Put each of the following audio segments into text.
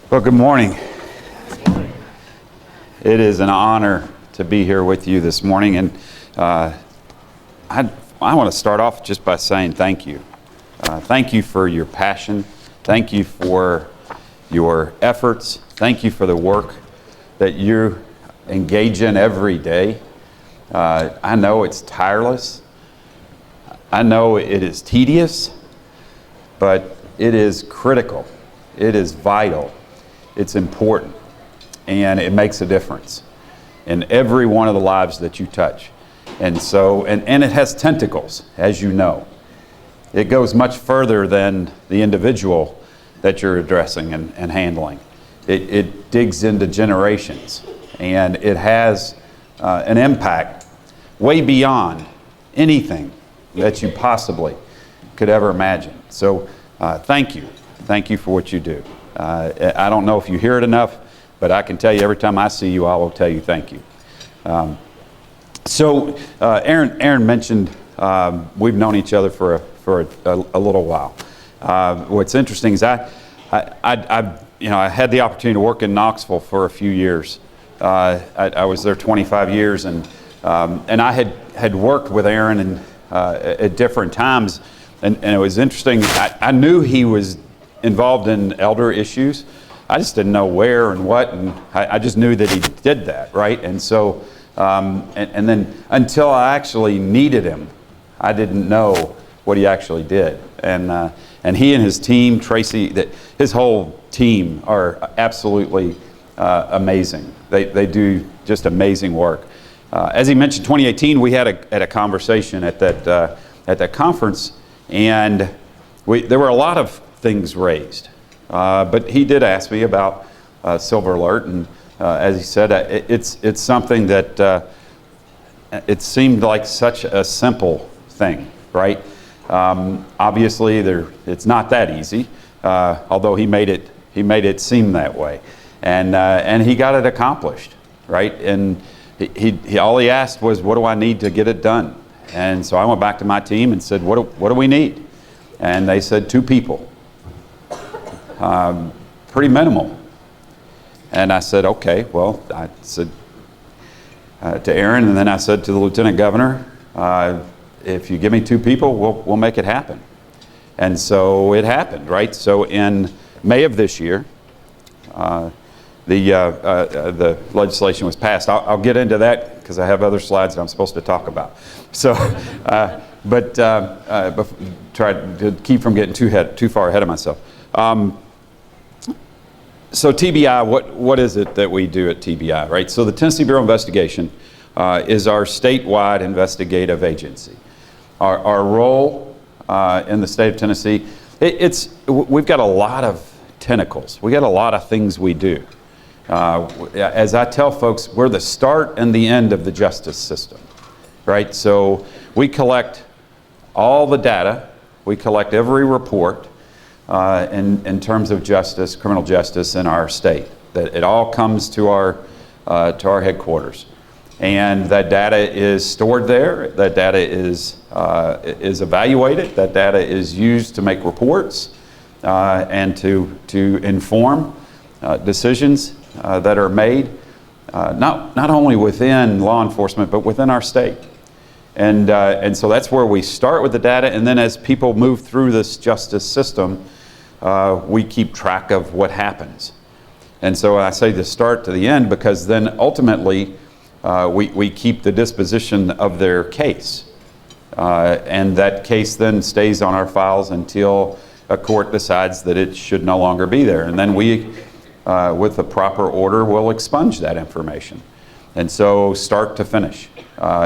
Well, good morning. It is an honor to be here with you this morning, and I want to start off just by saying thank you. Thank you for your passion. Thank you for your efforts. Thank you for the work that you engage in every day. I know it's tireless. I know it is tedious, but it is critical. It is vital. It's important, and it makes a difference in every one of the lives that you touch. And so, and it has tentacles, as you know. It goes much further than the individual that you're addressing and handling. It digs into generations, and it has an impact way beyond anything that you possibly could ever imagine. So thank you. Thank you for what you do. I don't know if you hear it enough, but I can tell you every time I see you, I will tell you thank you. Aaron mentioned we've known each other for a little while. What's interesting is I had the opportunity to work in Knoxville for a few years. I was there 25 years, and I had worked with Aaron at different times, and it was interesting. I knew he was involved in elder issues. I just didn't know where and what, and I just knew that he did that, right? And so, and then until I actually needed him, I didn't know what he actually did. And he and his team, Tracy, his whole team are absolutely amazing. They do just amazing work. As he mentioned, 2018, we had a conversation at that conference, and there were a lot of things raised, but he did ask me about Silver Alert, and as he said, it's something that it seemed like such a simple thing, right? Obviously, it's not that easy, although he made it seem that way, and he got it accomplished, right? And he all he asked was, "What do I need to get it done?" And so I went back to my team and said, "What do we need?" And they said 2 people. Pretty minimal. And I said, okay, well, I said to Aaron, and then I said to the Lieutenant Governor, if you give me 2 people, we'll make it happen. And so it happened, right? So in May of this year, the legislation was passed. I'll get into that because I have other slides that I'm supposed to talk about. So, but try to keep from getting too far ahead of myself. So TBI, what is it that we do at TBI, right? So the Tennessee Bureau of Investigation is our statewide investigative agency. Our role in the state of Tennessee, we've got a lot of tentacles. We got a lot of things we do. As I tell folks, we're the start and the end of the justice system, right? So we collect all the data. We collect every report. In terms of justice, criminal justice in our state, that it all comes to our headquarters, and that data is stored there. That data is evaluated. That data is used to make reports and to inform decisions that are made, not only within law enforcement but within our state. And so that's where we start with the data, and then as people move through this justice system, we keep track of what happens. And so I say the start to the end because then ultimately we keep the disposition of their case. And that case then stays on our files until a court decides that it should no longer be there. And then we, with the proper order, will expunge that information. And so start to finish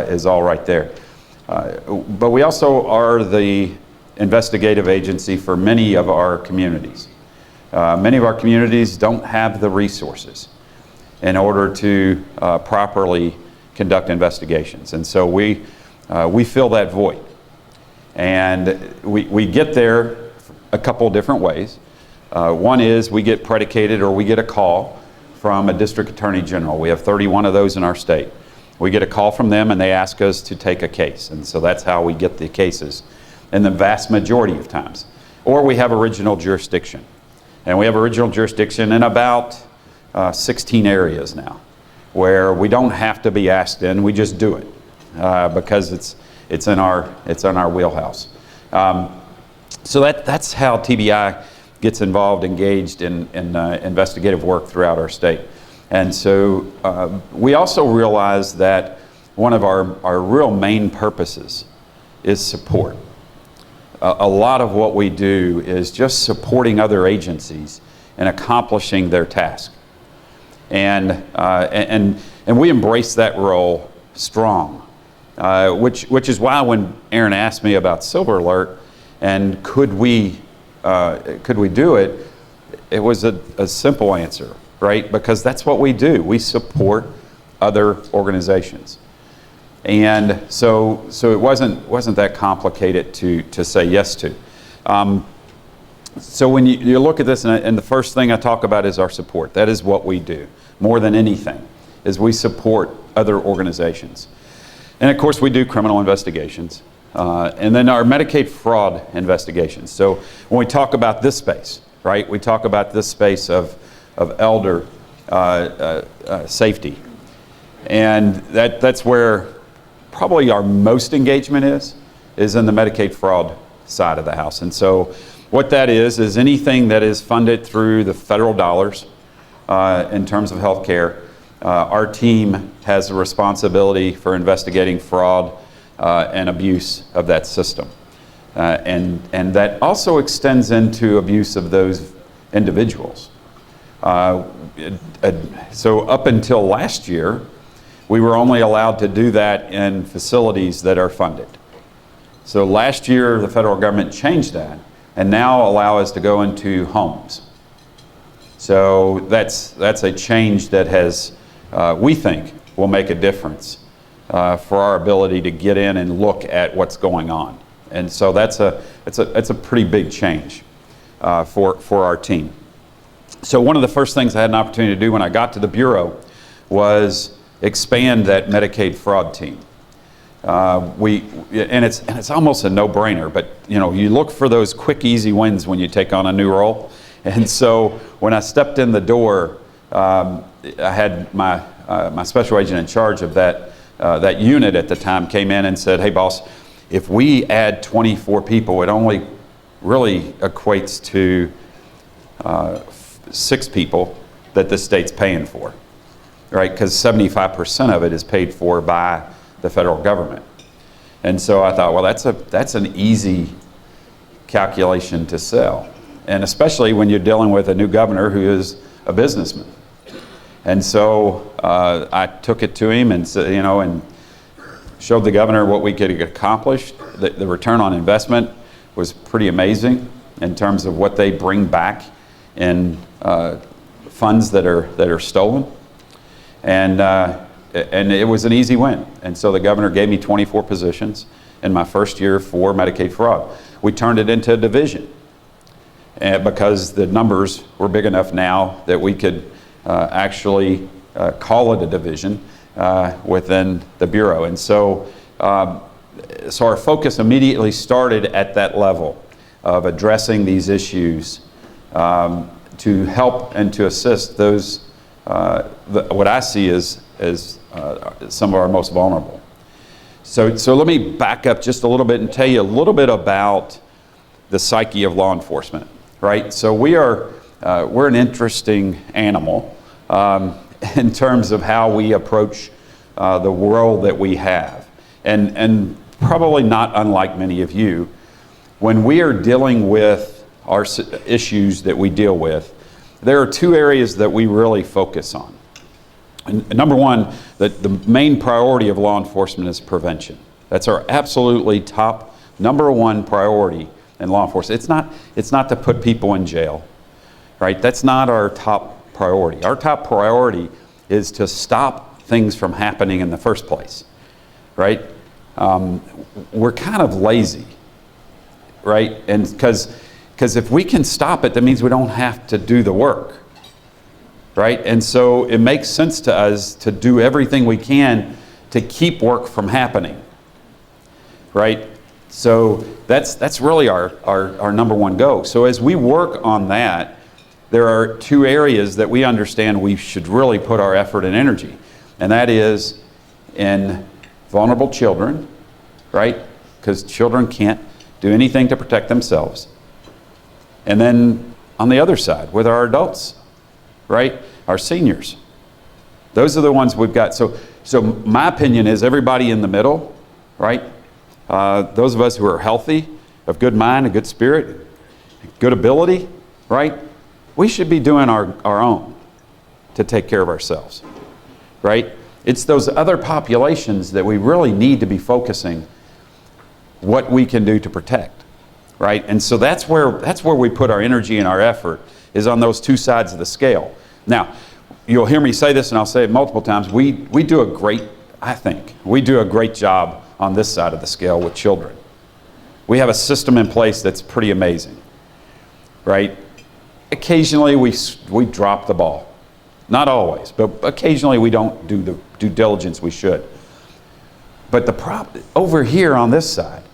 is all right there. But we also are the investigative agency for many of our communities. Many of our communities don't have the resources in order to properly conduct investigations. And so we fill that void. And we get there a couple different ways. One is we get predicated, or we get a call from a district attorney general. We have 31 of those in our state. We get a call from them and they ask us to take a case. And so that's how we get the cases in the vast majority of times. Or we have original jurisdiction. And we have original jurisdiction in about 16 areas now, where we don't have to be asked in, we just do it because it's in our wheelhouse. So that's how TBI gets involved, engaged in investigative work throughout our state. And so we also realize that one of our real main purposes is support. A lot of what we do is just supporting other agencies in accomplishing their task. And we embrace that role strong, which is why when Aaron asked me about Silver Alert and could we do it, it was a simple answer, right? Because that's what we do. We support other organizations. And so it wasn't that complicated to say yes to. So when you look at this, and the first thing I talk about is our support. That is what we do, more than anything, is we support other organizations. And of course we do criminal investigations. And then our Medicaid fraud investigations. So when we talk about this space, right, we talk about this space of elder safety. And that's where probably our most engagement is in the Medicaid fraud side of the house. And so what that is anything that is funded through the federal dollars in terms of health care. Our team has a responsibility for investigating fraud and abuse of that system. And that also extends into abuse of those individuals. So up until last year, we were only allowed to do that in facilities that are funded. So last year, the federal government changed that and now allow us to go into homes. So that's a change that has, we think, will make a difference for our ability to get in and look at what's going on. And so it's a pretty big change for our team. So one of the first things I had an opportunity to do when I got to the Bureau was expand that Medicaid fraud team. And it's almost a no-brainer, but you look for those quick, easy wins when you take on a new role. And so when I stepped in the door, I had my special agent in charge of that unit at the time came in and said, "Hey, boss, if we add 24 people, it only really equates to 6 people that the state's paying for, right? Because 75% of it is paid for by the federal government." And so I thought, well, that's an easy calculation to sell, and especially when you're dealing with a new governor who is a businessman. And so I took it to him and said, and showed the governor what we could accomplish. The return on investment was pretty amazing in terms of what they bring back in funds that are stolen, and it was an easy win. And so the governor gave me 24 positions in my first year for Medicaid fraud. We turned it into a division because the numbers were big enough now that we could actually call it a division within the Bureau. And so our focus immediately started at that level of addressing these issues to help and to assist those, what I see as some of our most vulnerable. So let me back up just a little bit and tell you a little bit about the psyche of law enforcement, right? So we're an interesting animal in terms of how we approach the world that we have. And probably not unlike many of you, when we are dealing with our issues that we deal with, there are 2 areas that we really focus on. And number one, the main priority of law enforcement is prevention. That's our absolutely top number 1 priority in law enforcement. It's not to put people in jail, right? That's not our top priority. Our top priority is to stop things from happening in the first place, right? We're kind of lazy, right? And because if we can stop it, that means we don't have to do the work, right? And so it makes sense to us to do everything we can to keep work from happening, right? So that's really our number 1 goal. So as we work on that, there are two areas that we understand we should really put our effort and energy, and that is in vulnerable children, right? Because children can't do anything to protect themselves. And then on the other side, with our adults, right? Our seniors. Those are the ones we've got. So my opinion is everybody in the middle, right? Those of us who are healthy, of good mind, a good spirit, good ability, right? We should be doing our own to take care of ourselves, right? It's those other populations that we really need to be focusing what we can do to protect, right? And so that's where we put our energy and our effort, is on those two sides of the scale. Now, you'll hear me say this, and I'll say it multiple times. We do a great, I think, we do a great job on this side of the scale with children. We have a system in place that's pretty amazing, right? Occasionally we drop the ball. Not always, but occasionally we don't do the due diligence we should. But the problem over here on this side,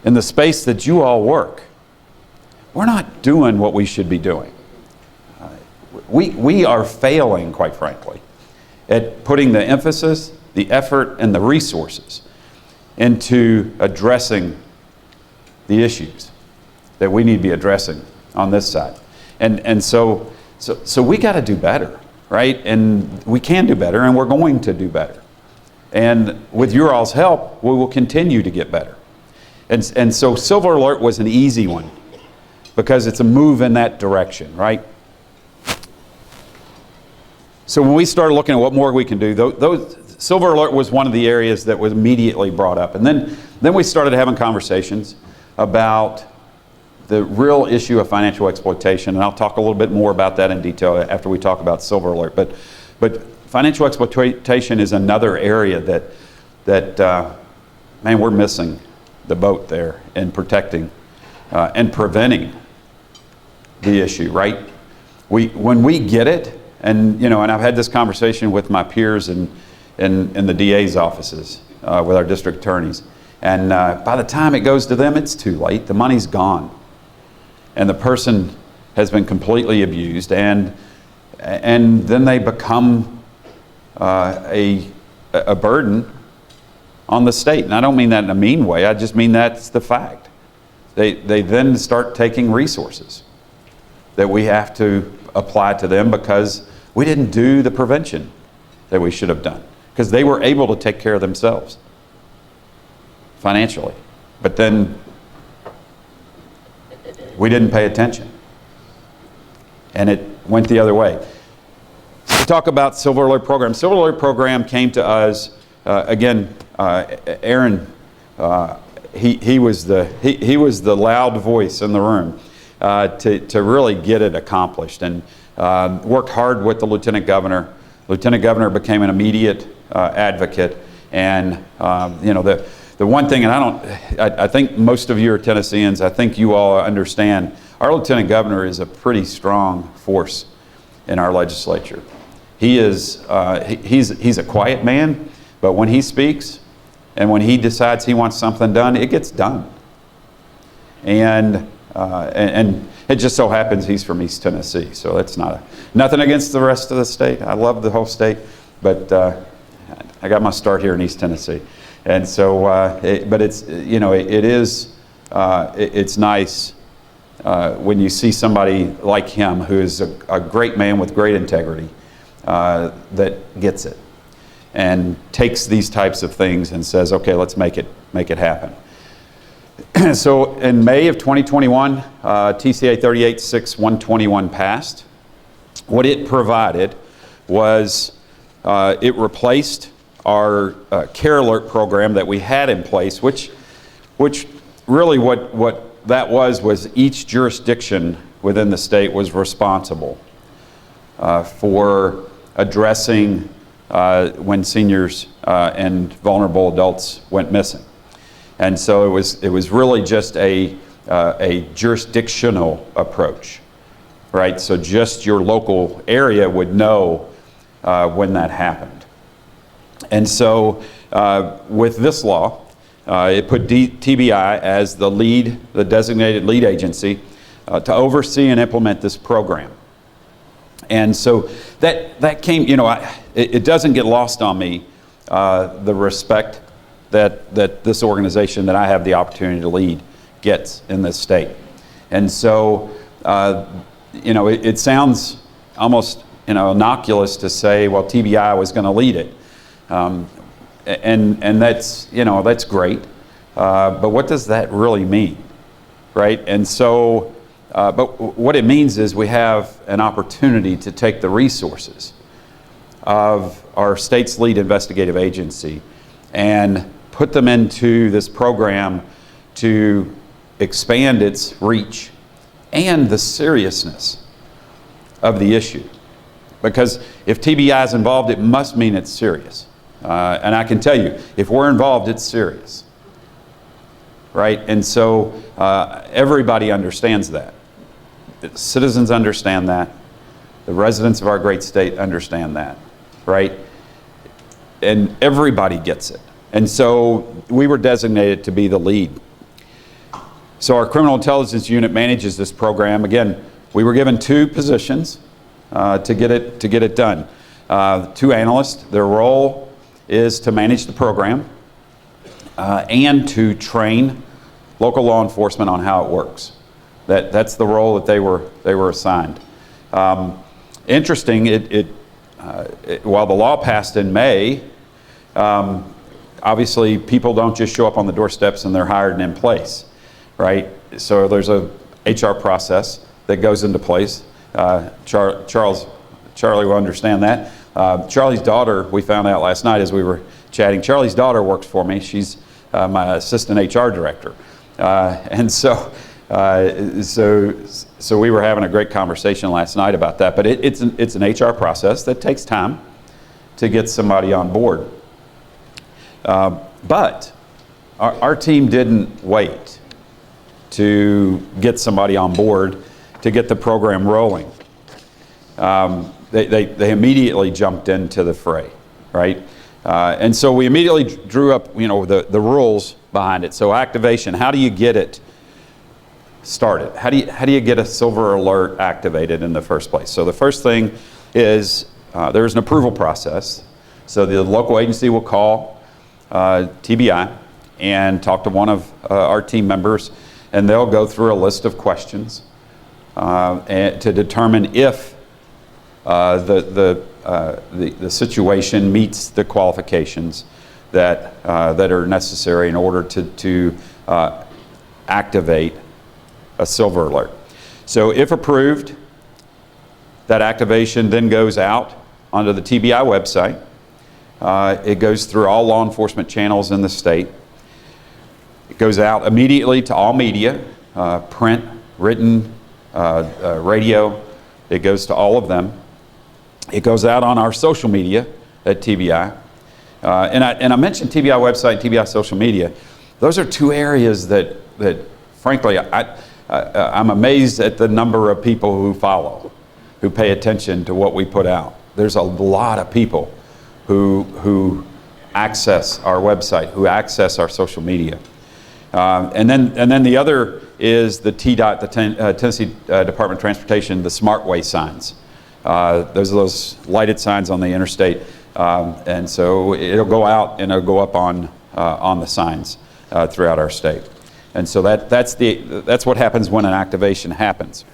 in the space that you all work, we're not doing what we should be doing. We are failing, quite frankly, at putting the emphasis, the effort, and the resources into addressing the issues that we need to be addressing on this side. And so we got to do better, right? And we can do better, and we're going to do better. And with your all's help, we will continue to get better. And so Silver Alert was an easy one because it's a move in that direction, right? So when we started looking at what more we can do, Silver Alert was one of the areas that was immediately brought up. And then we started having conversations about the real issue of financial exploitation, and I'll talk a little bit more about that in detail after we talk about Silver Alert. But financial exploitation is another area that man, we're missing the boat there in protecting and preventing the issue, right? When we get it, and I've had this conversation with my peers in the DA's offices with our district attorneys, and by the time it goes to them, it's too late. The money's gone, and the person has been completely abused, and then they become a burden on the state. And I don't mean that in a mean way. I just mean that's the fact. They then start taking resources that we have to apply to them because we didn't do the prevention that we should have done, because they were able to take care of themselves financially. But then we didn't pay attention, and it went the other way. So we talk about Silver Alert program. Silver Alert program came to us again. Aaron, he was the loud voice in the room to really get it accomplished, and worked hard with the Lieutenant Governor. Lieutenant Governor became an immediate advocate, and the one thing, and I think most of you are Tennesseans, I think you all understand, our Lieutenant Governor is a pretty strong force in our legislature. He's a quiet man, but when he speaks and when he decides he wants something done, it gets done. And it just so happens he's from East Tennessee, so it's nothing against the rest of the state. I love the whole state, but I got my start here in East Tennessee, and so but it's it's nice when you see somebody like him who is a great man with great integrity that gets it and takes these types of things and says, okay, let's make it happen. So in May of 2021, TCA 38-6-121 passed. What it provided was it replaced our Care Alert program that we had in place, which really what that was each jurisdiction within the state was responsible for addressing when seniors and vulnerable adults went missing. And so it was really just a jurisdictional approach, right? So just your local area would know when that happened. And so with this law, it put TBI as the designated lead agency to oversee and implement this program. And so that came, it doesn't get lost on me, the respect that this organization that I have the opportunity to lead gets in this state. And so, it sounds almost, innocuous to say, well, TBI was going to lead it. And that's, that's great. But what does that really mean, right? And so, but what it means is we have an opportunity to take the resources of our state's lead investigative agency and put them into this program to expand its reach and the seriousness of the issue. Because if TBI is involved, it must mean it's serious. And I can tell you, if we're involved, it's serious. Right? And so everybody understands that. The citizens understand that. The residents of our great state understand that. Right? And everybody gets it. And so we were designated to be the lead. So our criminal intelligence unit manages this program. Again, we were given 2 positions to get it done. 2 analysts. Their role is to manage the program and to train local law enforcement on how it works. That's the role that they were assigned. Interesting. While the law passed in May, obviously people don't just show up on the doorsteps and they're hired and in place, right? So there's a HR process that goes into place. Charlie will understand that. Charlie's daughter, we found out last night as we were chatting, Charlie's daughter works for me. She's my assistant HR director. And so we were having a great conversation last night about that. But it's an HR process that takes time to get somebody on board. But our team didn't wait to get somebody on board to get the program rolling. They immediately jumped into the fray, right? And so we immediately drew up, the rules behind it. So activation, how do you get it started? How do you get a silver alert activated in the first place? So the first thing is there's an approval process. So the local agency will call TBI and talk to one of our team members, and they'll go through a list of questions and to determine if the situation meets the qualifications that are necessary in order to activate a silver alert. So if approved, that activation then goes out onto the TBI website. It goes through all law enforcement channels in the state. It goes out immediately to all media, print, written, radio. It goes to all of them. It goes out on our social media at TBI. And I mentioned TBI website, TBI social media. Those are 2 areas that frankly, I'm amazed at the number of people who follow, who pay attention to what we put out. There's a lot of people who access our website, who access our social media. And then the other is the Tennessee Department of Transportation, the SmartWay signs. Those are those lighted signs on the interstate. And so it'll go out and it'll go up on the signs throughout our state. And so that's what happens when an activation happens.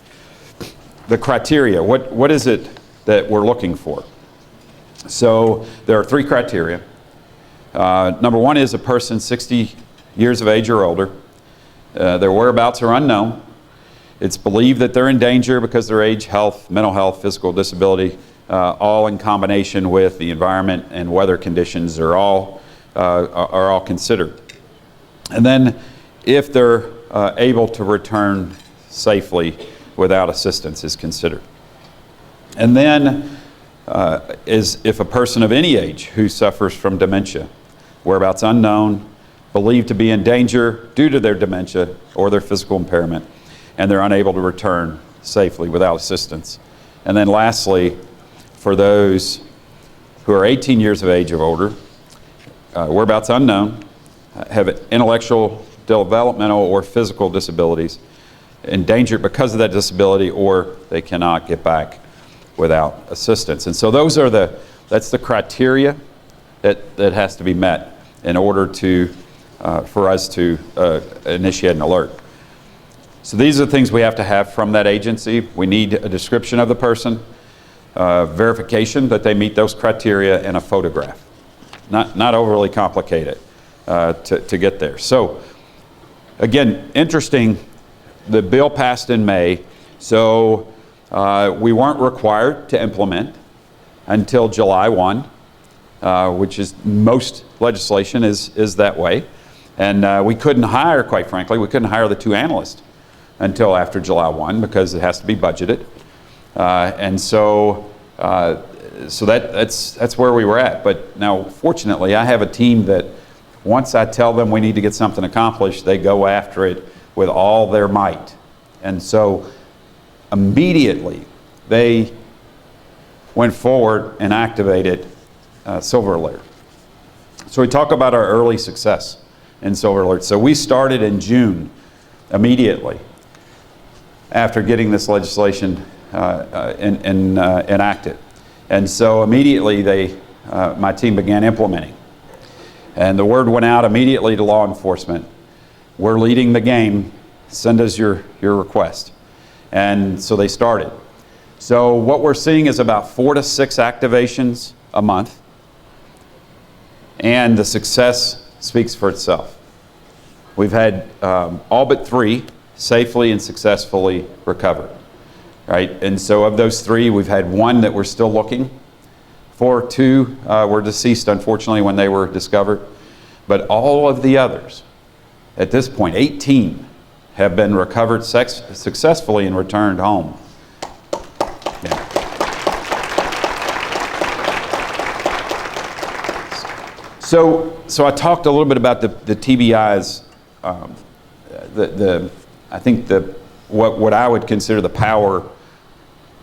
The criteria, what is it that we're looking for? So there are 3 criteria. Number 1 is a person 60 years of age or older. Their whereabouts are unknown. It's believed that they're in danger because their age, health, mental health, physical disability, all in combination with the environment and weather conditions are all considered. And then if they're able to return safely without assistance is considered. And then is if a person of any age who suffers from dementia, whereabouts unknown, believed to be in danger due to their dementia or their physical impairment, and they're unable to return safely without assistance. And then lastly, for those who are 18 years of age or older, whereabouts unknown, have intellectual, developmental, or physical disabilities, endangered because of that disability, or they cannot get back without assistance. And so that's the criteria that has to be met in order to for us to initiate an alert. So these are the things we have to have from that agency. We need a description of the person, verification that they meet those criteria, and a photograph. Not overly complicated to get there. So again, interesting, the bill passed in May, so we weren't required to implement until July 1, which is most legislation is that way. And we couldn't hire, quite frankly, we couldn't hire the 2 analysts until after July 1 because it has to be budgeted. And so that's where we were at. But now, fortunately, I have a team that once I tell them we need to get something accomplished, they go after it with all their might. And so immediately they went forward and activated Silver Alert. So we talk about our early success in Silver Alert. So we started in June immediately after getting this legislation enacted. And so immediately my team began implementing. And the word went out immediately to law enforcement. We're leading the game. Send us your request. And so they started. So what we're seeing is about 4 to 6 activations a month. And the success speaks for itself. We've had all but 3 safely and successfully recovered. Right? And so of those 3, we've had 1 that we're still looking for. 2 were deceased, unfortunately, when they were discovered. But all of the others, at this point, 18, have been recovered successfully and returned home. Yeah. So I talked a little bit about the TBI's, I think what I would consider the power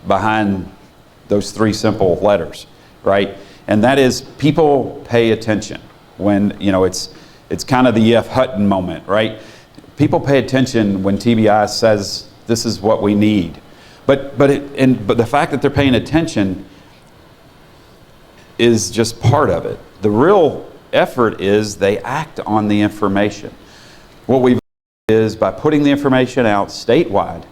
behind those 3 simple letters, right? And that is, people pay attention when, it's kind of the E.F. Hutton moment, right? People pay attention when TBI says this is what we need. But the fact that they're paying attention is just part of it. The real effort is they act on the information. What we've is by putting the information out statewide,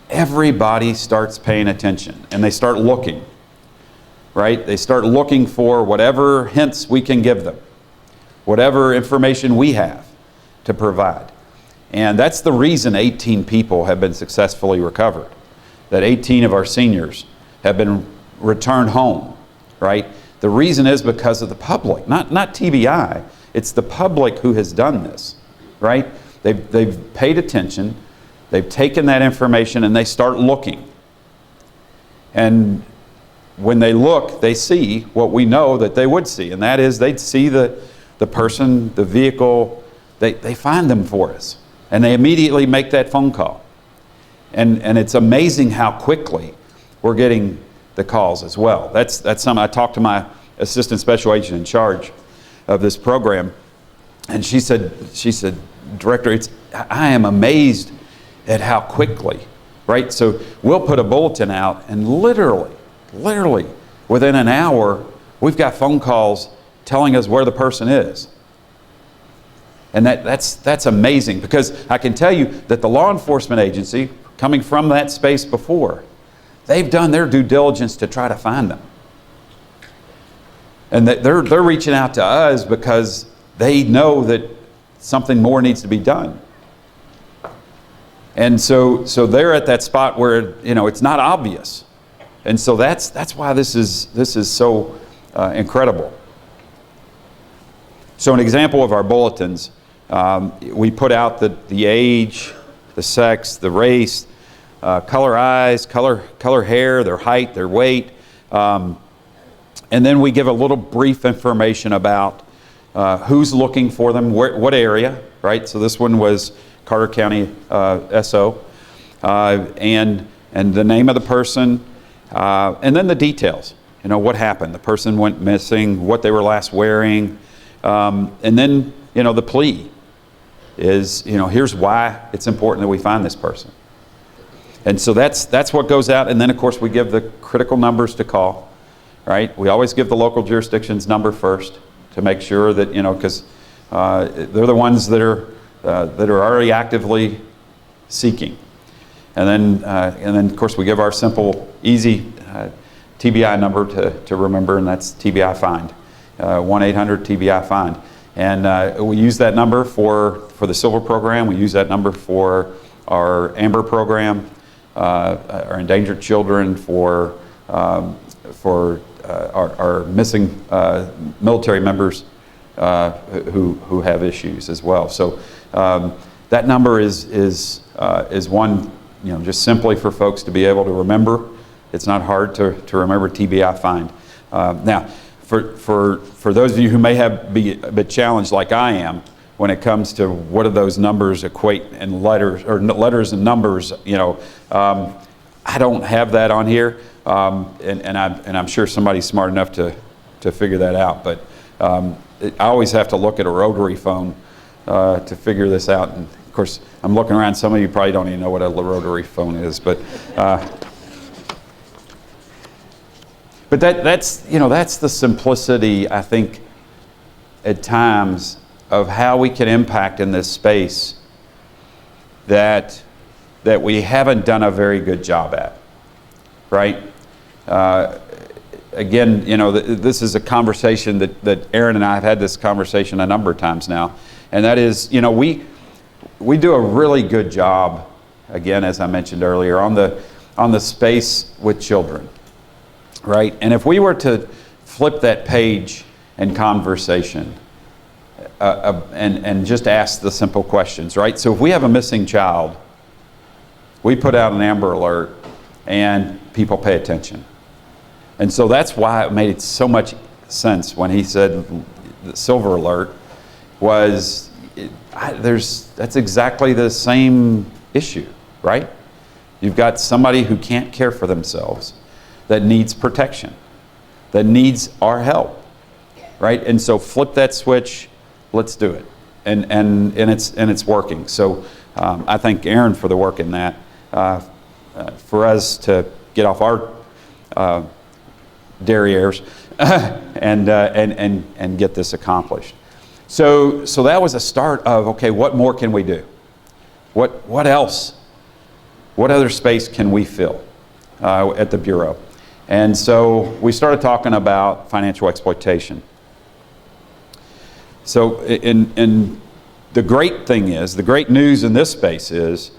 everybody starts paying attention and they start looking, right? They start looking for whatever hints we can give them, whatever information we have to provide. And that's the reason 18 people have been successfully recovered, that 18 of our seniors have been returned home, right? The reason is because of the public, not TBI. It's the public who has done this, right? They've paid attention, they've taken that information, and they start looking. And when they look, they see what we know that they would see, and that is they'd see the person, the vehicle, they find them for us. And they immediately make that phone call. And it's amazing how quickly we're getting the calls as well. That's something I talked to my assistant special agent in charge of this program, and she said, Director, I am amazed at how quickly, right? So we'll put a bulletin out, and literally within an hour, we've got phone calls telling us where the person is. And that's amazing, because I can tell you that the law enforcement agency, coming from that space before, they've done their due diligence to try to find them. And they're reaching out to us because they know that something more needs to be done. And so they're at that spot where it's not obvious. And so that's why this is so incredible. So an example of our bulletins, we put out the age, the sex, the race, color eyes, color hair, their height, their weight, and then we give a little brief information about who's looking for them, what area, right? So this one was Carter County SO, and the name of the person, and then the details. What happened? The person went missing, what they were last wearing, and then the plea. is, here's why it's important that we find this person. And so that's what goes out. And then, of course, we give the critical numbers to call, right? We always give the local jurisdiction's number first to make sure that, because they're the ones that are already actively seeking. And then, of course, we give our simple, easy TBI number to remember, and that's TBI Find, 1-800-TBI Find. And we use that number for the Silver program. We use that number for our Amber program, our endangered children, for our missing military members who have issues as well. So that number is one, just simply for folks to be able to remember. It's not hard to remember TBI Find. Now, for those of you who may be a bit challenged like I am when it comes to what do those numbers equate in letters, or letters and numbers, I don't have that on here, and I'm sure somebody's smart enough to figure that out. But I always have to look at a rotary phone to figure this out. And of course, I'm looking around. Some of you probably don't even know what a rotary phone is, but that's the simplicity, I think, at times, of how we can impact in this space that we haven't done a very good job at, right? Again, this is a conversation that Aaron and I have had this conversation a number of times now, and that is, we do a really good job, again, as I mentioned earlier, on the space with children, right? And if we were to flip that page in conversation and just ask the simple questions, right? So if we have a missing child, we put out an Amber Alert and people pay attention. And so that's why it made so much sense when he said the Silver Alert was, that's exactly the same issue, right? You've got somebody who can't care for themselves, that needs protection, that needs our help, right? And so flip that switch, let's do it. And it's working. So I thank Aaron for the work in that, for us to get off our derrieres and get this accomplished. So that was a start of, okay, what more can we do? What else? What other space can we fill at the Bureau? And so we started talking about financial exploitation. So and the great thing is, the great news in this space is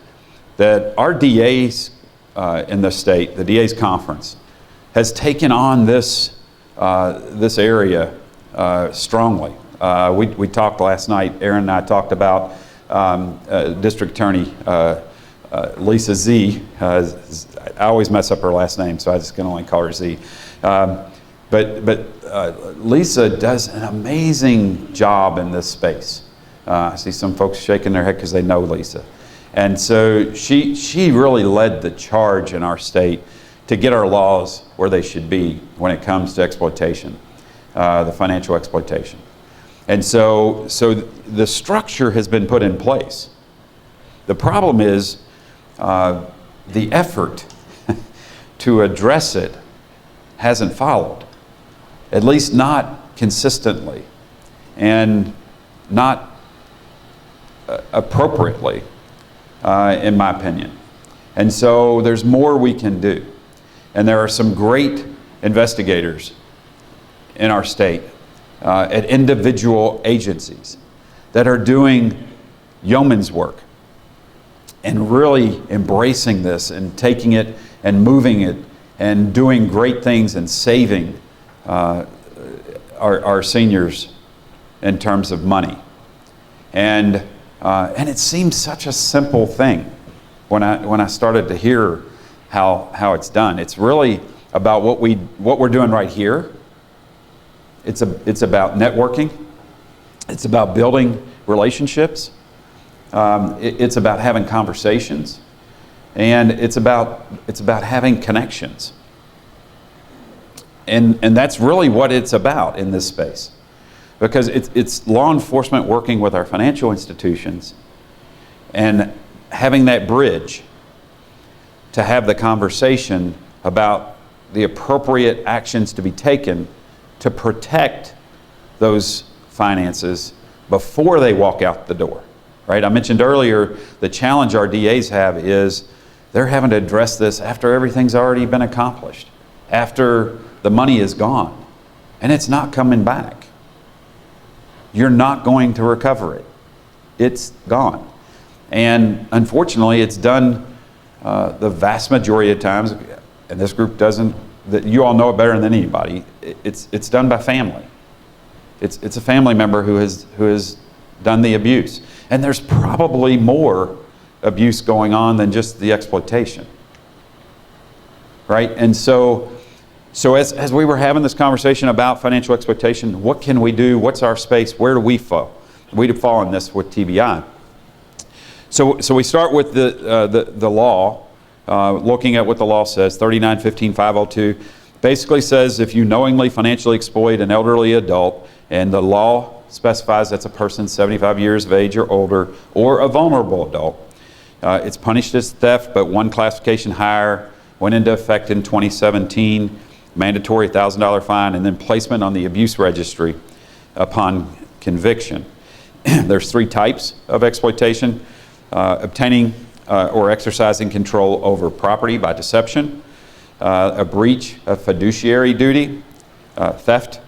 that our DAs in the state, the DAs Conference, has taken on this area strongly. We talked last night, Aaron and I talked about District Attorney Lisa Z. I always mess up her last name, so I just can only call her Z. But Lisa does an amazing job in this space. I see some folks shaking their head because they know Lisa. And so she really led the charge in our state to get our laws where they should be when it comes to exploitation, the financial exploitation. And so the structure has been put in place. The problem is the effort to address it hasn't followed, at least not consistently and not appropriately, in my opinion. And so there's more we can do. And there are some great investigators in our state at individual agencies that are doing yeoman's work and really embracing this and taking it and moving it and doing great things and saving our seniors in terms of money. And it seems such a simple thing when I started to hear how it's done. It's really about what we're doing right here. It's about networking. It's about building relationships. It's about having conversations, and it's about having connections. And that's really what it's about in this space, because it's law enforcement working with our financial institutions and having that bridge to have the conversation about the appropriate actions to be taken to protect those finances before they walk out the door, right? I mentioned earlier the challenge our DAs have is they're having to address this after everything's already been accomplished, after the money is gone, and it's not coming back. You're not going to recover it. It's gone. And unfortunately, it's done the vast majority of times, and this group doesn't, that you all know it better than anybody, it's done by family. It's a family member who has done the abuse. And there's probably more abuse going on than just the exploitation. Right? And so as we were having this conversation about financial exploitation, what can we do? What's our space? Where do we fall? We fall in this with TBI. So we start with the law, looking at what the law says. 3915-502 basically says if you knowingly financially exploit an elderly adult, and the law specifies that's a person 75 years of age or older, or a vulnerable adult, it's punished as theft, but one classification higher, went into effect in 2017, mandatory $1,000 fine, and then placement on the abuse registry upon conviction. There's 3 types of exploitation: obtaining or exercising control over property by deception, a breach of fiduciary duty, theft,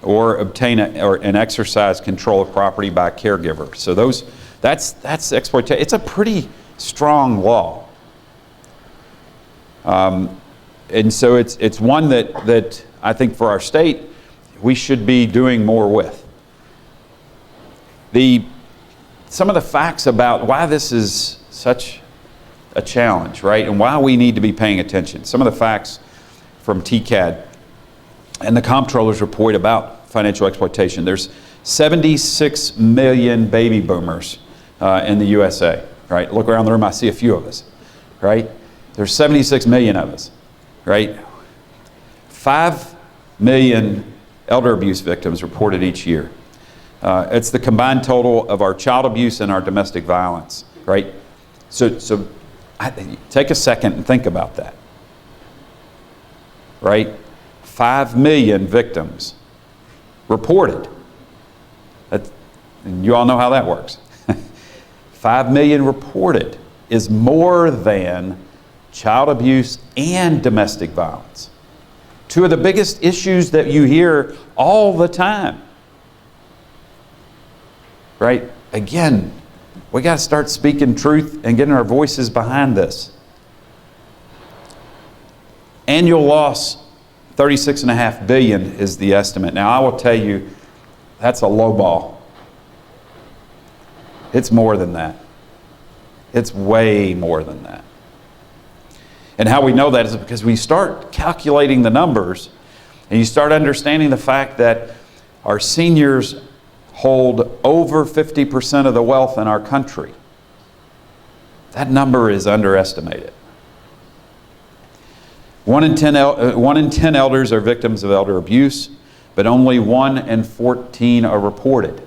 or obtain and exercise control of property by a caregiver. So that's exploitation. It's a pretty strong law. And so it's one that I think for our state we should be doing more with. Some of the facts about why this is such a challenge, right, and why we need to be paying attention. Some of the facts from TCAD and the comptroller's report about financial exploitation. There's 76 million baby boomers in the USA, right? Look around the room, I see a few of us, right? There's 76 million of us, right? 5 million elder abuse victims reported each year. It's the combined total of our child abuse and our domestic violence, right? So take a second and think about that, right? 5 million victims reported. And you all know how that works. 5 million reported is more than child abuse and domestic violence. 2 of the biggest issues that you hear all the time. Right? Again, we got to start speaking truth and getting our voices behind this. Annual loss, $36.5 billion is the estimate. Now, I will tell you, that's a low ball. It's more than that. It's way more than that. And how we know that is because we start calculating the numbers and you start understanding the fact that our seniors hold over 50% of the wealth in our country. That number is underestimated. 1 in 10 elders are victims of elder abuse, but only 1 in 14 are reported.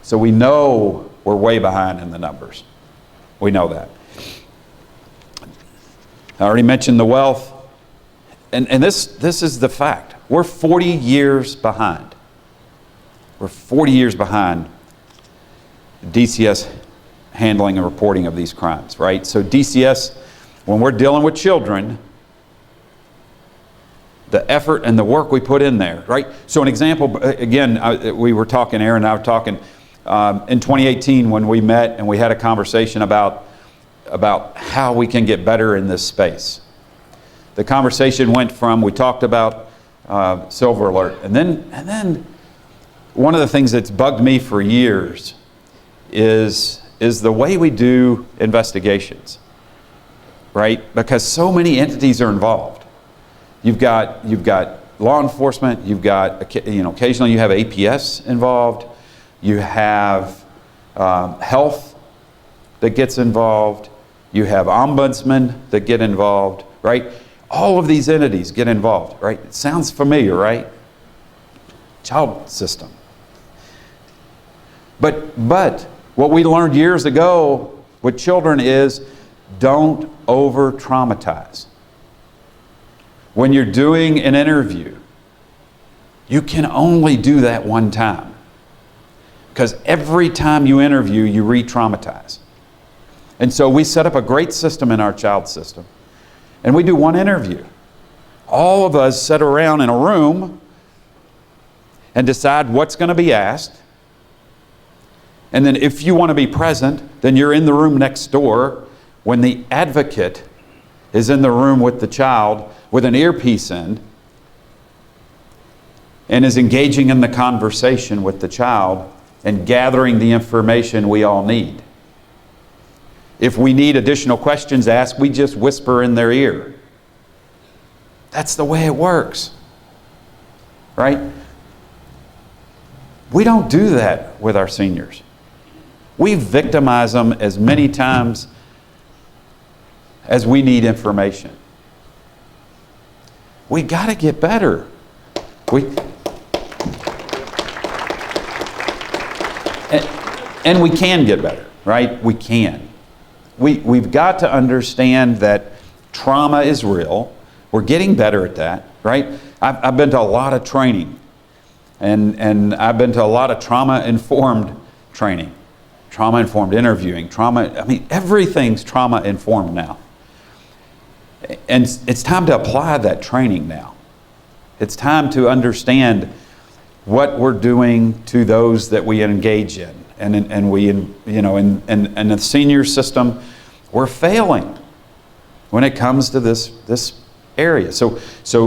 So we know we're way behind in the numbers. We know that. I already mentioned the wealth, and this is the fact. We're 40 years behind. We're 40 years behind DCS handling and reporting of these crimes, right? So DCS, when we're dealing with children, the effort and the work we put in there, right? So an example, again, we were talking, Aaron and I were talking, in 2018 when we met and we had a conversation about how we can get better in this space. The conversation went from, we talked about Silver Alert, and then one of the things that's bugged me for years is the way we do investigations, right? Because so many entities are involved. You've got law enforcement, you've got, occasionally you have APS involved, you have health that gets involved, you have ombudsmen that get involved, right? All of these entities get involved, right? It sounds familiar, right? Child system. But What we learned years ago with children is don't over-traumatize. When you're doing an interview, you can only do that one time. Because every time you interview, you re-traumatize. And so we set up a great system in our child system. And we do one interview. All of us sit around in a room and decide what's going to be asked. And then if you want to be present, then you're in the room next door when the advocate is in the room with the child with an earpiece in and is engaging in the conversation with the child and gathering the information we all need. If we need additional questions asked, we just whisper in their ear. That's the way it works, right? We don't do that with our seniors. We victimize them as many times as we need information. We got to get better. And we can get better, right? We can. We've got to understand that trauma is real. We're getting better at that, right? I've been to a lot of training, and I've been to a lot of trauma-informed training, trauma-informed interviewing, everything's trauma-informed now. And it's time to apply that training now. It's time to understand what we're doing to those that we engage in. And we, in the senior system, we're failing when it comes to this area. So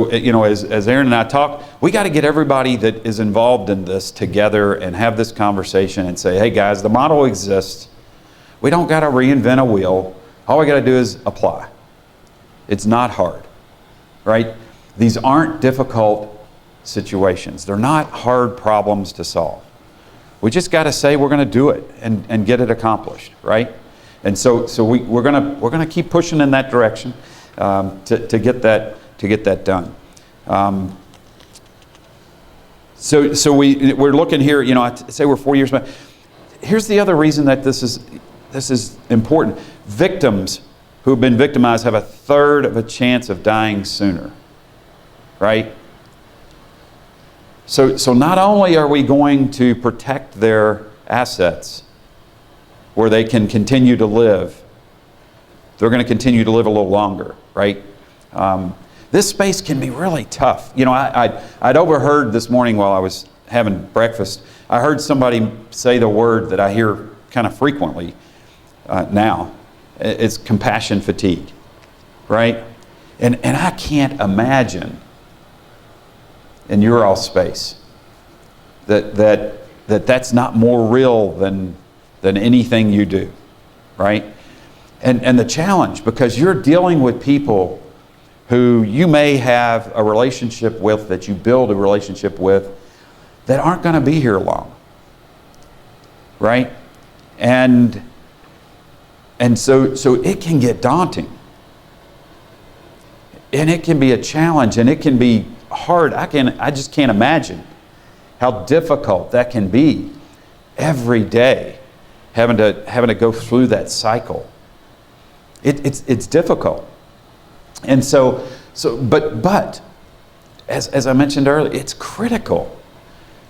as Aaron and I talk, we got to get everybody that is involved in this together and have this conversation and say, hey guys, the model exists. We don't got to reinvent a wheel. All we got to do is apply. It's not hard, right? These aren't difficult situations. They're not hard problems to solve. We just got to say we're going to do it and get it accomplished, right? And so we're going to keep pushing in that direction to get that done. So we're looking here. I say we're 4 years back. Here's the other reason that this is important. Victims who have been victimized have a third of a chance of dying sooner, right? So not only are we going to protect their assets where they can continue to live, they're going to continue to live a little longer, right? This space can be really tough. I'd overheard this morning while I was having breakfast, I heard somebody say the word that I hear kind of frequently now. It's compassion fatigue, right? And I can't imagine in your all space that's not more real than anything you do, right? And the challenge, because you're dealing with people who you may have a relationship with, that you build a relationship with, that aren't going to be here long, right? And so it can get daunting, and it can be a challenge, and it can be hard. I just can't imagine how difficult that can be every day, having to go through that cycle. It's difficult, and but as I mentioned earlier, it's critical.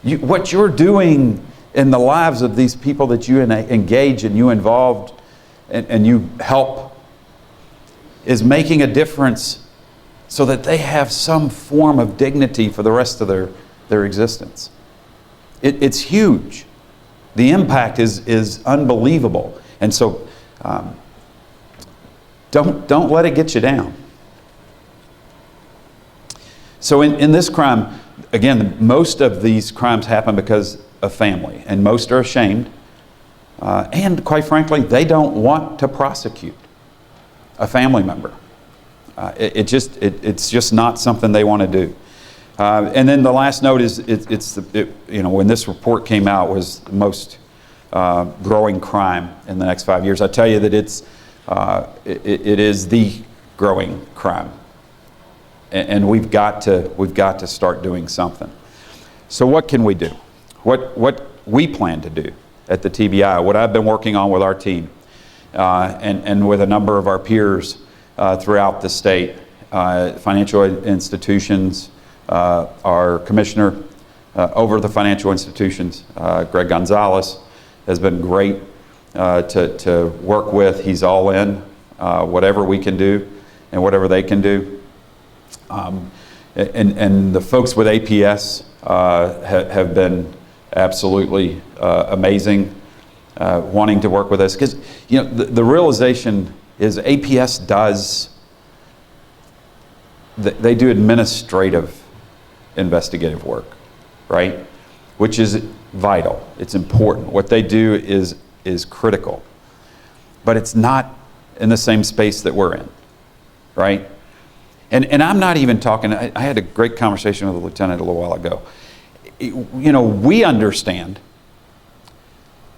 What you're doing in the lives of these people that you engage and you involved and you help is making a difference so that they have some form of dignity for the rest of their existence. It's huge. The impact is unbelievable. And so don't let it get you down. So in this crime, again, most of these crimes happen because of family, and most are ashamed. And quite frankly, they don't want to prosecute a family member. It's just not something they want to do. And then the last note is when this report came out, was the most growing crime in the next 5 years. I tell you that it is the growing crime, and we've got to start doing something. So what can we do? What we plan to do? at the TBI, what I've been working on with our team and with a number of our peers throughout the state, financial institutions, our commissioner over the financial institutions, Greg Gonzalez, has been great to work with. He's all in, whatever we can do and whatever they can do. And the folks with APS have been absolutely amazing, wanting to work with us. Because the realization is APS does, they do administrative investigative work, right? Which is vital. It's important. What they do is critical. But it's not in the same space that we're in, right? And I'm not even talking, I had a great conversation with a lieutenant a little while ago. We understand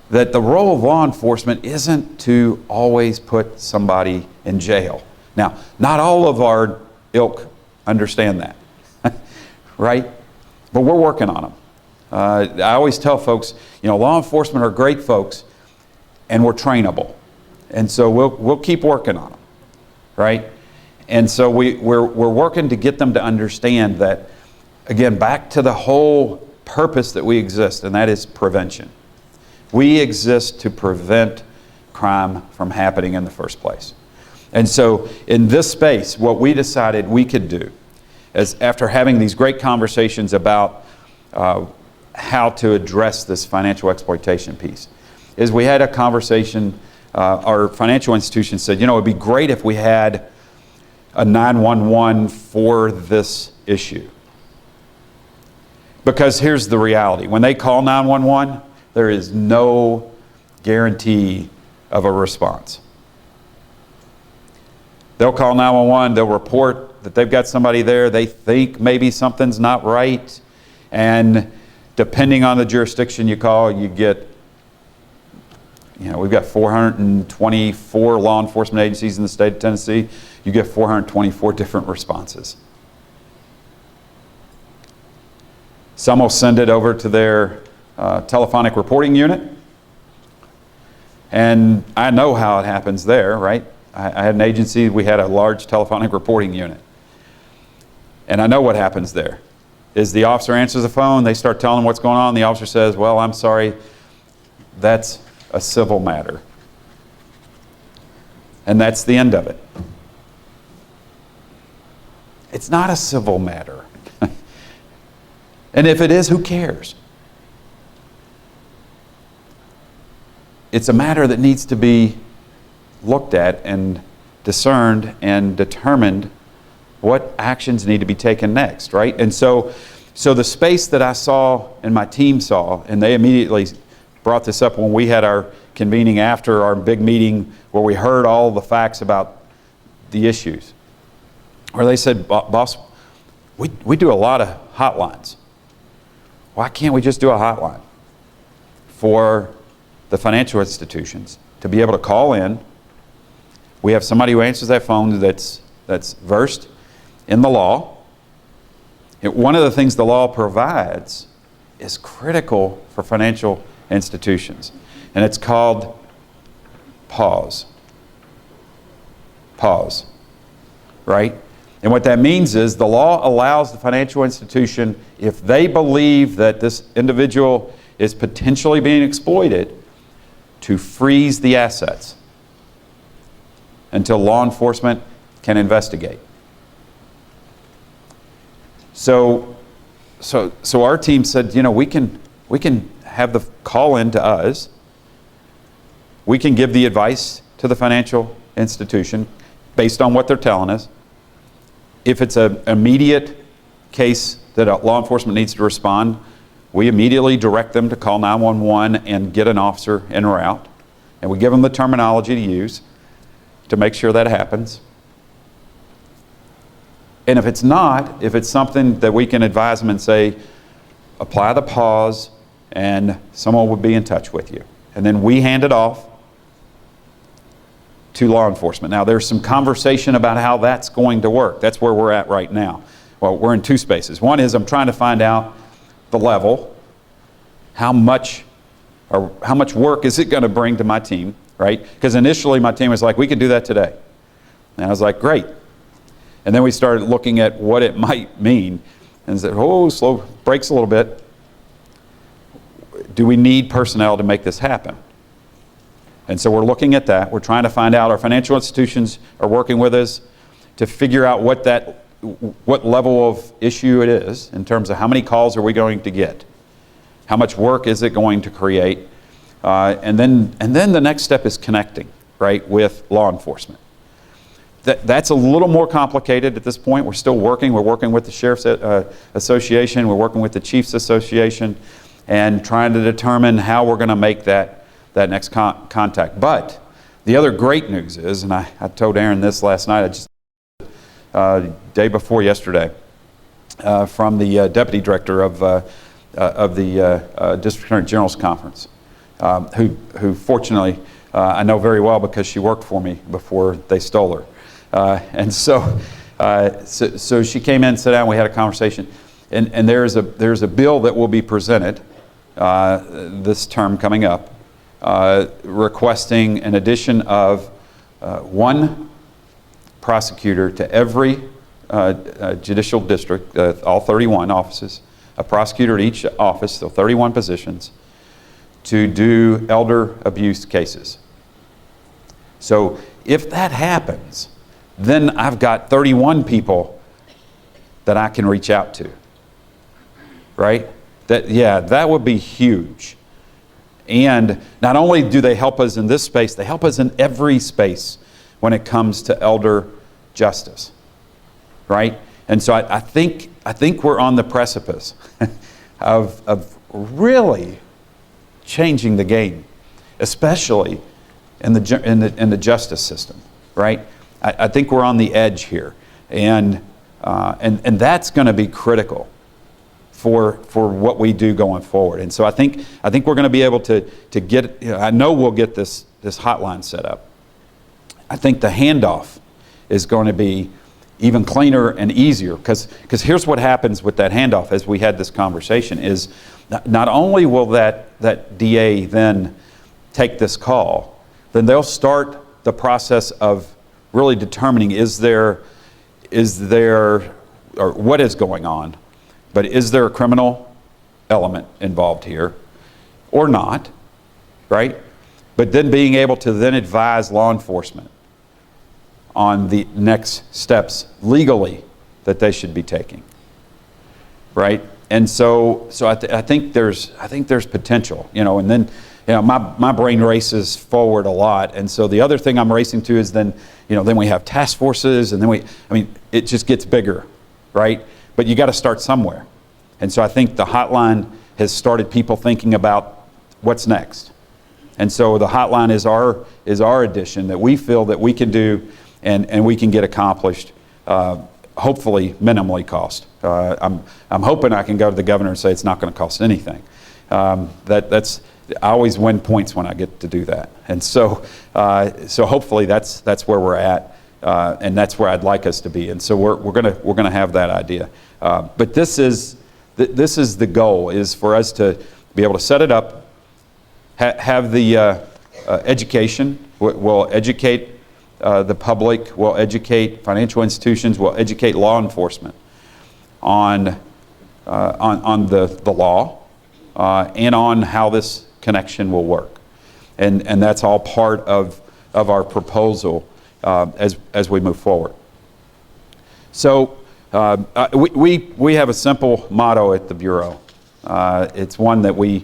that the role of law enforcement isn't to always put somebody in jail. Now, not all of our ilk understand that, right? But we're working on them. I always tell folks, law enforcement are great folks, and we're trainable. And so we'll keep working on them, right? And so we're working to get them to understand that, again, back to the whole purpose that we exist, and that is prevention. We exist to prevent crime from happening in the first place. And so in this space, what we decided we could do is, after having these great conversations about how to address this financial exploitation piece, is we had a conversation, our financial institution said, it'd be great if we had a 911 for this issue. Because here's the reality. When they call 911, there is no guarantee of a response. They'll call 911, they'll report that they've got somebody there, they think maybe something's not right, and depending on the jurisdiction you call, you get, we've got 424 law enforcement agencies in the state of Tennessee. You get 424 different responses. Some will send it over to their telephonic reporting unit. And I know how it happens there, right? I had an agency, we had a large telephonic reporting unit. And I know what happens there. Is the officer answers the phone, they start telling them what's going on, the officer says, well, I'm sorry, that's a civil matter. And that's the end of it. It's not a civil matter. And if it is, who cares? It's a matter that needs to be looked at and discerned and determined what actions need to be taken next, right? And so the space that I saw and my team saw, and they immediately brought this up when we had our convening after our big meeting where we heard all the facts about the issues, where they said, boss, we do a lot of hotlines. Why can't we just do a hotline for the financial institutions to be able to call in? We have somebody who answers that phone that's versed in the law. One of the things the law provides is critical for financial institutions, and it's called pause. Pause, right? And what that means is the law allows the financial institution, if they believe that this individual is potentially being exploited, to freeze the assets until law enforcement can investigate. So our team said, we can have the call in to us. We can give the advice to the financial institution based on what they're telling us. If it's an immediate case that law enforcement needs to respond, we immediately direct them to call 911 and get an officer en route. And we give them the terminology to use to make sure that happens. And if it's not, if it's something that we can advise them and say, apply the pause and someone will be in touch with you. And then we hand it off to law enforcement. Now, there's some conversation about how that's going to work. That's where we're at right now. Well, we're in two spaces. One is I'm trying to find out the level, how much or how much work is it going to bring to my team, right? Because initially my team was like, we could do that today. And I was like, great. And then we started looking at what it might mean and said, oh, slow, brakes a little bit. Do we need personnel to make this happen? And so we're looking at that. We're trying to find out. Our financial institutions are working with us to figure out what level of issue it is in terms of how many calls are we going to get, how much work is it going to create, and then the next step is connecting, right, with law enforcement. That's a little more complicated at this point. We're still working. We're working with the Sheriff's Association. We're working with the Chiefs Association and trying to determine how we're going to make that next contact. But the other great news is, and I told Aaron this last night, day before yesterday, from the Deputy Director of the District Attorney General's Conference, who fortunately I know very well because she worked for me before they stole her. And so she came in, sat down, we had a conversation, and there's a bill that will be presented this term coming up, requesting an addition of one prosecutor to every judicial district, all 31 offices, a prosecutor at each office, so 31 positions, to do elder abuse cases. So if that happens, then I've got 31 people that I can reach out to, right? That would be huge. And not only do they help us in this space, they help us in every space when it comes to elder justice, right? And so I think we're on the precipice of really changing the game, especially in the justice system, right? I think we're on the edge here, and that's going to be critical for what we do going forward. And so I think we're going to be able to get. I know we'll get this hotline set up. I think the handoff is going to be even cleaner and easier, because here's what happens with that handoff as we had this conversation is not only will that DA then take this call, then they'll start the process of really determining is there or what is going on, but is there a criminal element involved here or not, right? But then being able to then advise law enforcement on the next steps legally that they should be taking, right? And so I think there's potential, and then my brain races forward a lot, and so the other thing I'm racing to is then we have task forces, and then it just gets bigger, right? But you got to start somewhere, and so I think the hotline has started people thinking about what's next, and so the hotline is our addition that we feel that we can do. And we can get accomplished, hopefully minimally cost. I'm hoping I can go to the governor and say it's not going to cost anything. I always win points when I get to do that, and so hopefully that's where we're at, and that's where I'd like us to be. And so we're gonna have that idea. But this is the goal, is for us to be able to set it up, have the education. We'll educate the public, will educate financial institutions, will educate law enforcement on the law and on how this connection will work, and that's all part of our proposal as we move forward. So we have a simple motto at the Bureau. It's one that we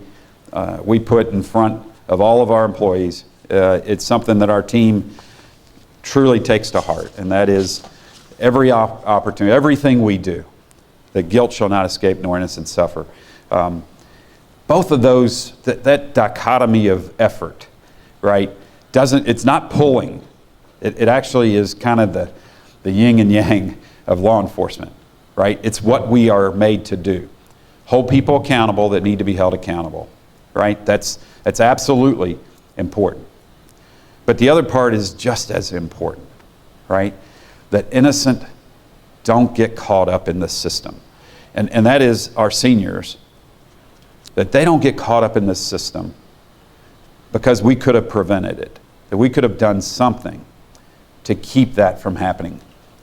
put in front of all of our employees. It's something that our team truly takes to heart, and that is every opportunity, everything we do, that guilt shall not escape nor innocent suffer. Both of those, that dichotomy of effort, right, it's not pulling. It actually is kind of the yin and yang of law enforcement, right? It's what we are made to do. Hold people accountable that need to be held accountable, right? That's absolutely important. But the other part is just as important, right? That innocent don't get caught up in the system. And that is our seniors, that they don't get caught up in this system because we could have prevented it, that we could have done something to keep that from happening,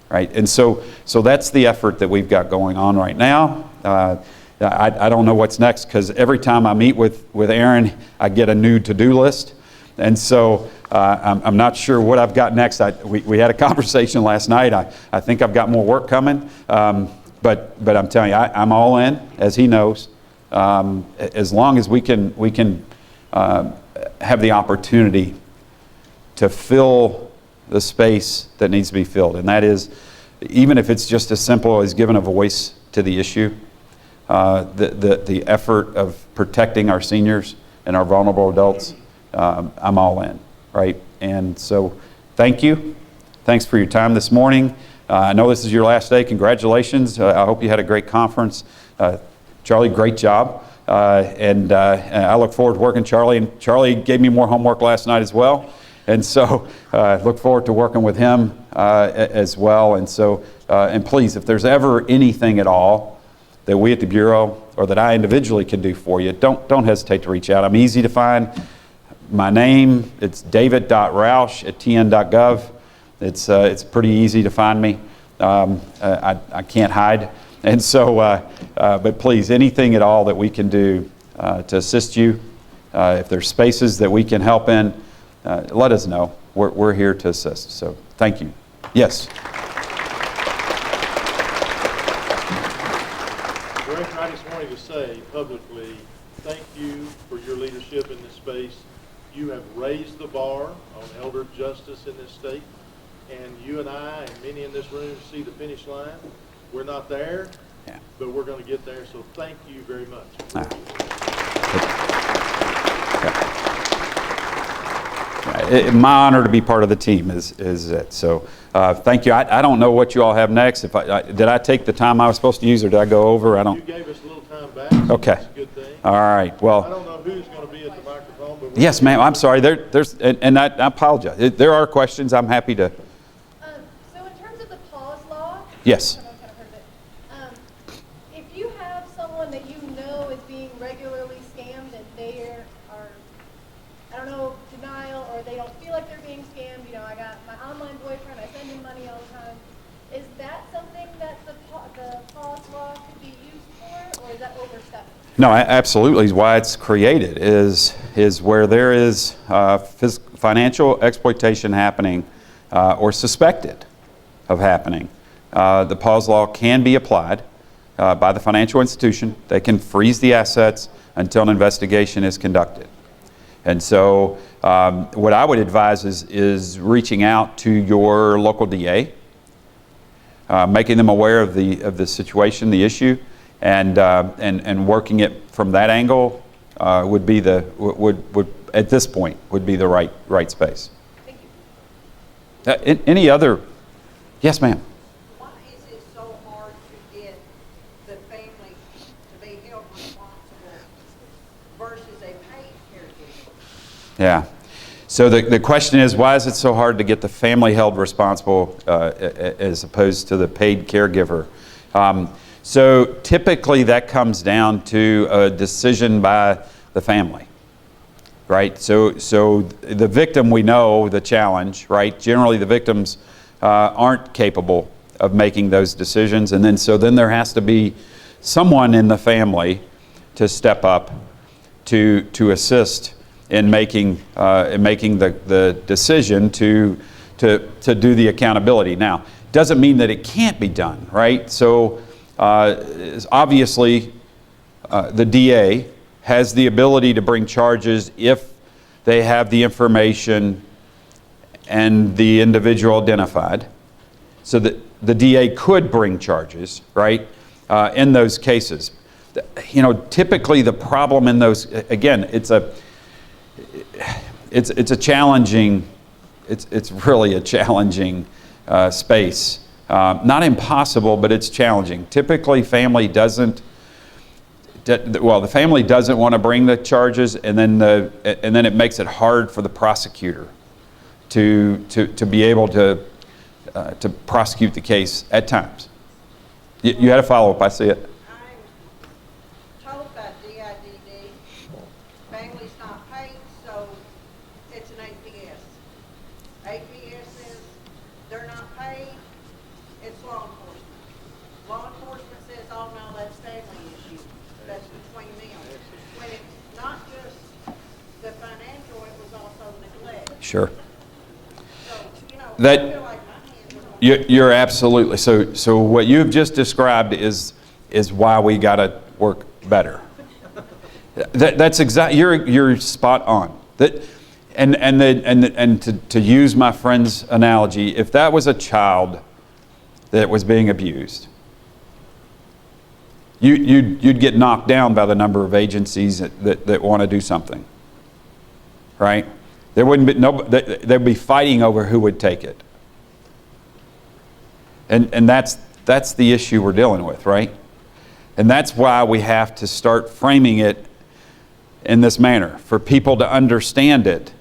right? And so that's the effort that we've got going on right now. I don't know what's next, because every time I meet with Aaron, I get a new to-do list. And so I'm not sure what I've got next. We had a conversation last night. I think I've got more work coming. But I'm telling you, I'm all in, as he knows. As long as we can have the opportunity to fill the space that needs to be filled. And that is, even if it's just as simple as giving a voice to the issue, the effort of protecting our seniors and our vulnerable adults, I'm all in, right? And so thank you. Thanks for your time this morning. I know this is your last day. Congratulations. I hope you had a great conference. Charlie, great job. And I look forward to working with Charlie. And Charlie gave me more homework last night as well. And so I look forward to working with him as well. And so, and please, if there's ever anything at all that we at the Bureau or that I individually can do for you, don't hesitate to reach out. I'm easy to find. My name, it's david.rausch@tn.gov. It's pretty easy to find me. I can't hide. And so, but please, anything at all that we can do to assist you, if there's spaces that we can help in, let us know. We're here to assist. So thank you. Yes? Director, I just wanted to say publicly, thank you for your leadership in this space. You have raised the bar on elder justice in this state, and you and I and many in this room see the finish line. We're not there, but we're going to get there, so thank you very much. My honor to be part of the team is it. So thank you. I don't know what you all have next. Did I take the time I was supposed to use, or did I go over? I don't. You gave us a little time back, so okay. That's a good thing. All right. Well. I don't know who's going to be at the microphone, but yes, ma'am. I'm sorry. And I apologize. There are questions. I'm happy to. So in terms of the pause law. Yes. If you have someone that you know is being regularly scammed and they are, I don't know, denial, or they don't feel like they're being scammed, you know, I got my online boyfriend, I send him money all the time. Is that something that the pause law could be used for, or is that overstepping? No, absolutely. Is why it's created is where there is financial exploitation happening or suspected of happening. The pause law can be applied by the financial institution. They can freeze the assets until an investigation is conducted. And so what I would advise is reaching out to your local DA, making them aware of the situation, the issue, and working it from that angle would be would at this point would be the right space. Thank you. Any other? Yes, ma'am. Why is it so hard to get the family to be held responsible versus a paid caregiver? Yeah. So the question is, why is it so hard to get the family held responsible as opposed to the paid caregiver? So typically that comes down to a decision by the family, right? So the victim, we know the challenge, right? Generally the victims aren't capable of making those decisions, and then there has to be someone in the family to step up to assist in making the decision to do the accountability. Now, doesn't mean that it can't be done, right? So obviously the DA has the ability to bring charges if they have the information and the individual identified. So that the DA could bring charges, right, in those cases. You know, typically the problem in those, again, it's a challenging, it's really a challenging space. Not impossible, but it's challenging. Typically, the family doesn't want to bring the charges, and then it makes it hard for the prosecutor to be able to prosecute the case at times. You had a follow-up. I see it. I'm told by DIDD, family's not paid, so Sure. So, I That- feel like my hands are. You're absolutely, so what you've just described is why we got to work better. That's exactly, you're spot on. And to use my friend's analogy, if that was a child that was being abused, you'd get knocked down by the number of agencies that want to do something, right? There wouldn't be they'd be fighting over who would take it, and that's the issue we're dealing with, right? And that's why we have to start framing it in this manner for people to understand it,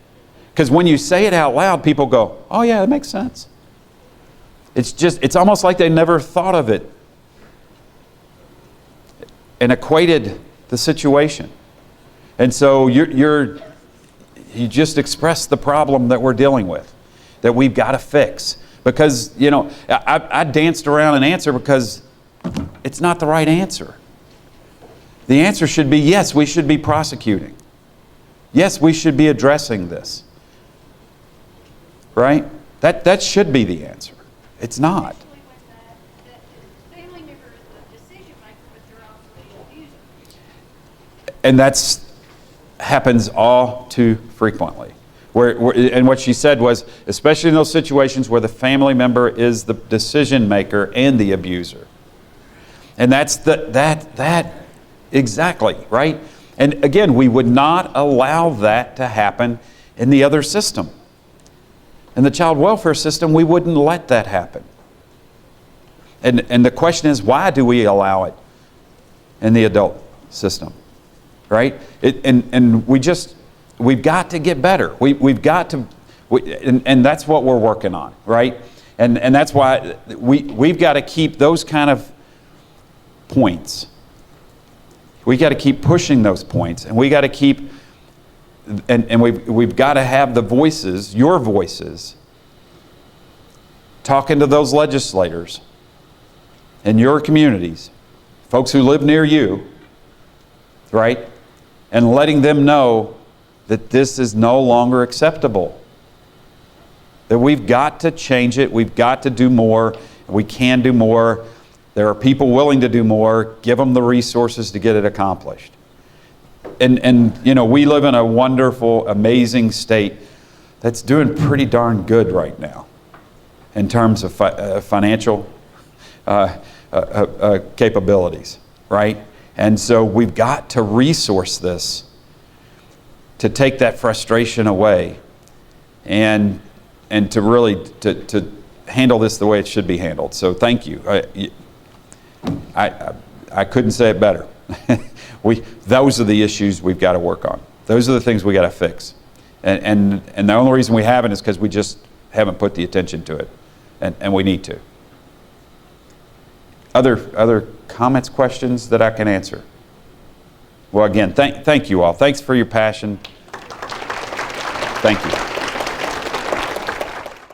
because when you say it out loud, people go, "Oh yeah, that makes sense." It's almost like they never thought of it and equated the situation. And so you just expressed the problem that we're dealing with, that we've got to fix. Because, I danced around an answer because it's not the right answer. The answer should be, yes, we should be prosecuting. Yes, we should be addressing this. Right? That should be the answer. It's not. Especially when the family member is the decision maker, but they're also the abuser. And that's happens all too frequently. And what she said was, especially in those situations where the family member is the decision maker and the abuser. And that's that exactly, right? And again, we would not allow that to happen in the other system. In the child welfare system, we wouldn't let that happen. And the question is, why do we allow it in the adult system? Right? And we've got to get better. We've got to, and that's what we're working on, right? And that's why we've got to keep those kind of points. We got to keep pushing those points, and we got to keep, and we've got to have the voices, your voices, talking to those legislators in your communities, folks who live near you, right? And letting them know that this is no longer acceptable. That we've got to change it, we've got to do more, we can do more. There are people willing to do more. Give them the resources to get it accomplished. And we live in a wonderful, amazing state that's doing pretty darn good right now in terms of financial capabilities, right? And so we've got to resource this to take that frustration away and to really to handle this the way it should be handled. So thank you. I couldn't say it better. Those are the issues we've got to work on. Those are the things we got to fix. And the only reason we haven't is because we just haven't put the attention to it. And we need to. Other comments, questions that I can answer? Well, again, thank you all. Thanks for your passion. Thank you.